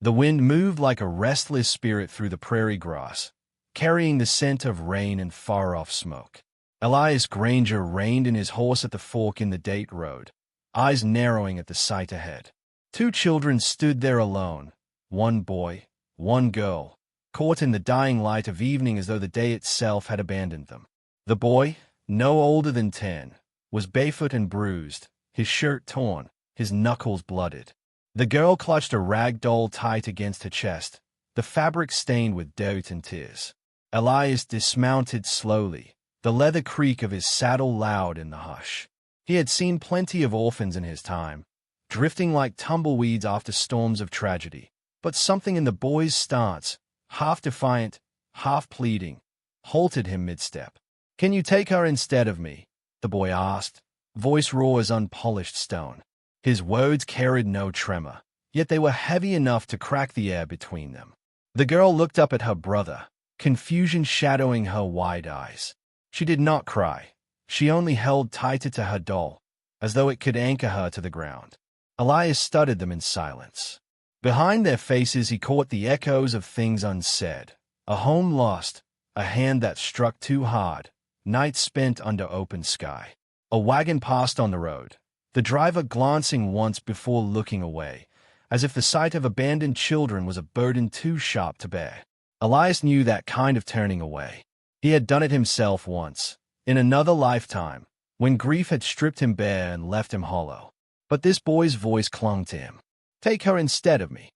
The wind moved like a restless spirit through the prairie grass, carrying the scent of rain and far-off smoke. Elias Granger reined in his horse at the fork in the Date Road, eyes narrowing at the sight ahead. Two children stood there alone, one boy, one girl, caught in the dying light of evening as though the day itself had abandoned them. The boy, no older than 10, was barefoot and bruised, his shirt torn, his knuckles blooded. The girl clutched a rag doll tight against her chest, the fabric stained with dirt and tears. Elias dismounted slowly, the leather creak of his saddle loud in the hush. He had seen plenty of orphans in his time, drifting like tumbleweeds after storms of tragedy. But something in the boy's stance, half defiant, half pleading, halted him mid-step. "Can you take her instead of me?" the boy asked, voice raw as unpolished stone. His words carried no tremor, yet they were heavy enough to crack the air between them. The girl looked up at her brother, confusion shadowing her wide eyes. She did not cry. She only held tighter to her doll, as though it could anchor her to the ground. Elias studied them in silence. Behind their faces he caught the echoes of things unsaid. A home lost, a hand that struck too hard, nights spent under open sky. A wagon passed on the road, the driver glancing once before looking away, as if the sight of abandoned children was a burden too sharp to bear. Elias knew that kind of turning away. He had done it himself once, in another lifetime, when grief had stripped him bare and left him hollow. But this boy's voice clung to him. "Take her instead of me."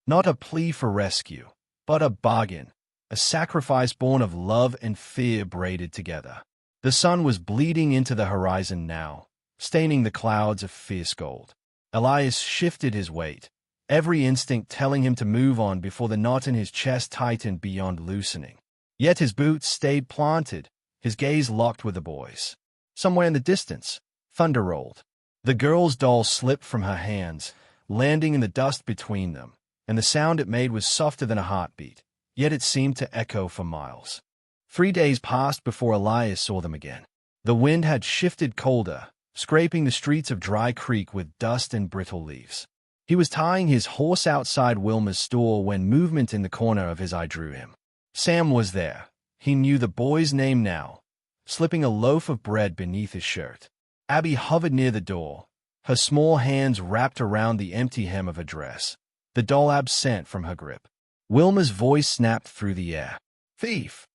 Not a plea for rescue, but a bargain, a sacrifice born of love and fear braided together. The sun was bleeding into the horizon now, staining the clouds of fierce gold. Elias shifted his weight, every instinct telling him to move on before the knot in his chest tightened beyond loosening. Yet his boots stayed planted, his gaze locked with the boy's. Somewhere in the distance, thunder rolled. The girl's doll slipped from her hands, landing in the dust between them, and the sound it made was softer than a heartbeat, yet it seemed to echo for miles. 3 days passed before Elias saw them again. The wind had shifted colder, scraping the streets of Dry Creek with dust and brittle leaves. He was tying his horse outside Wilma's store when movement in the corner of his eye drew him. Sam was there. He knew the boy's name now, slipping a loaf of bread beneath his shirt. Abby hovered near the door, her small hands wrapped around the empty hem of her dress, the doll absent from her grip. Wilma's voice snapped through the air. "Thief!"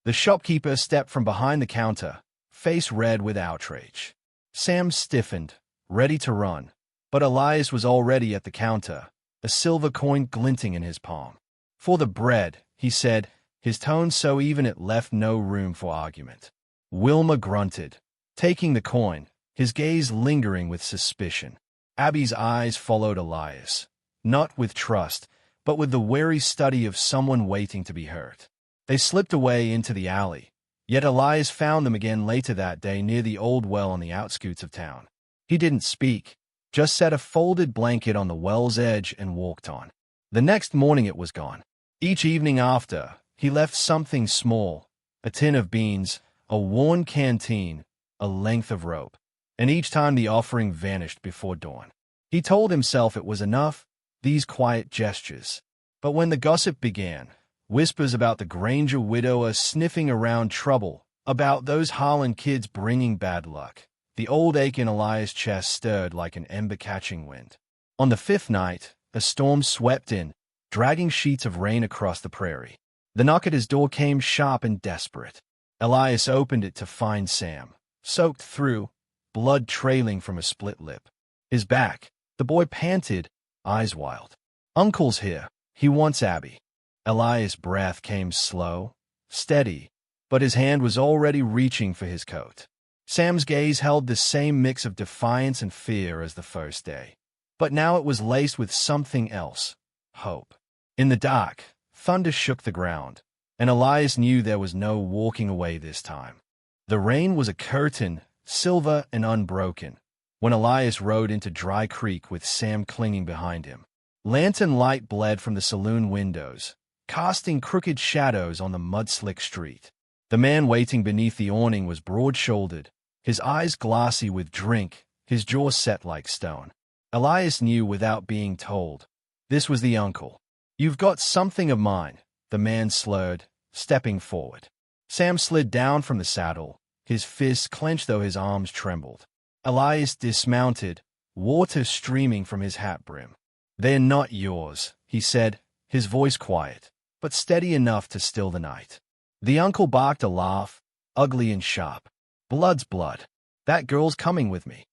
The shopkeeper stepped from behind the counter, face red with outrage. Sam stiffened, ready to run, but Elias was already at the counter, a silver coin glinting in his palm. "For the bread," he said, his tone so even it left no room for argument. Wilma grunted, taking the coin, his gaze lingering with suspicion. Abby's eyes followed Elias, not with trust, but with the wary study of someone waiting to be hurt. They slipped away into the alley, yet Elias found them again later that day near the old well on the outskirts of town. He didn't speak, just set a folded blanket on the well's edge and walked on. The next morning it was gone. Each evening after, he left something small, a tin of beans, a worn canteen, a length of rope, and each time the offering vanished before dawn. He told himself it was enough, these quiet gestures. But when the gossip began, whispers about the Granger widower sniffing around trouble, about those Harlan kids bringing bad luck, the old ache in Elias' chest stirred like an ember-catching wind. On the 5th night, a storm swept in, dragging sheets of rain across the prairie. The knock at his door came sharp and desperate. Elias opened it to find Sam, soaked through, blood trailing from a split lip. His back, the boy panted, eyes wild. "Uncle's here. He wants Abby." Elias' breath came slow, steady, but his hand was already reaching for his coat. Sam's gaze held the same mix of defiance and fear as the first day, but now it was laced with something else, hope. In the dark, thunder shook the ground, and Elias knew there was no walking away this time. The rain was a curtain, silver and unbroken, when Elias rode into Dry Creek with Sam clinging behind him. Lantern light bled from the saloon windows, casting crooked shadows on the mud-slick street. The man waiting beneath the awning was broad-shouldered, his eyes glassy with drink, his jaw set like stone. Elias knew without being told. This was the uncle. "You've got something of mine," the man slurred, stepping forward. Sam slid down from the saddle, his fists clenched though his arms trembled. Elias dismounted, water streaming from his hat brim. "They're not yours," he said, his voice quiet, but steady enough to still the night. The uncle barked a laugh, ugly and sharp. "Blood's blood. That girl's coming with me."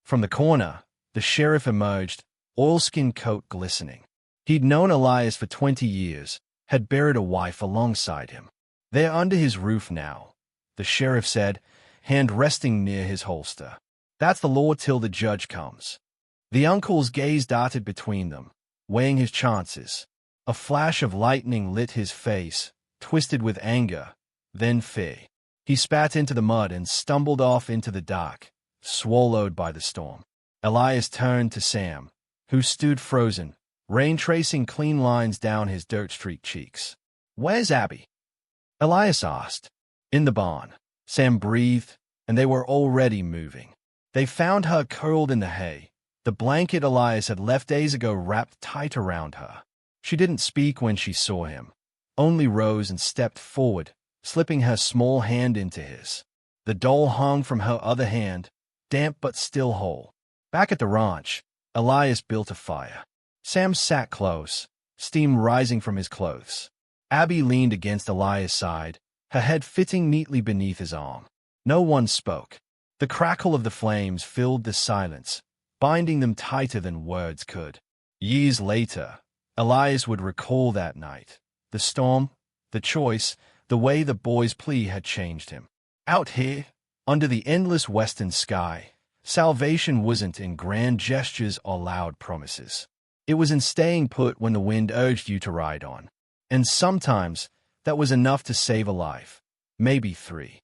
From the corner, the sheriff emerged, oilskin coat glistening. He'd known Elias for 20 years, had buried a wife alongside him. "They're under his roof now," the sheriff said, hand resting near his holster. "That's the law till the judge comes." The uncle's gaze darted between them, weighing his chances. A flash of lightning lit his face, twisted with anger, then fear. He spat into the mud and stumbled off into the dark, swallowed by the storm. Elias turned to Sam, who stood frozen, rain tracing clean lines down his dirt-streaked cheeks. "Where's Abby?" Elias asked. "In the barn," Sam breathed, and they were already moving. They found her curled in the hay, the blanket Elias had left days ago wrapped tight around her. She didn't speak when she saw him, only rose and stepped forward, slipping her small hand into his. The doll hung from her other hand, damp but still whole. Back at the ranch, Elias built a fire. Sam sat close, steam rising from his clothes. Abby leaned against Elias' side, her head fitting neatly beneath his arm. No one spoke. The crackle of the flames filled the silence, binding them tighter than words could. Years later, Elias would recall that night. The storm, the choice, the way the boy's plea had changed him. Out here, under the endless western sky, salvation wasn't in grand gestures or loud promises. It was in staying put when the wind urged you to ride on. And sometimes, that was enough to save a life. Maybe 3.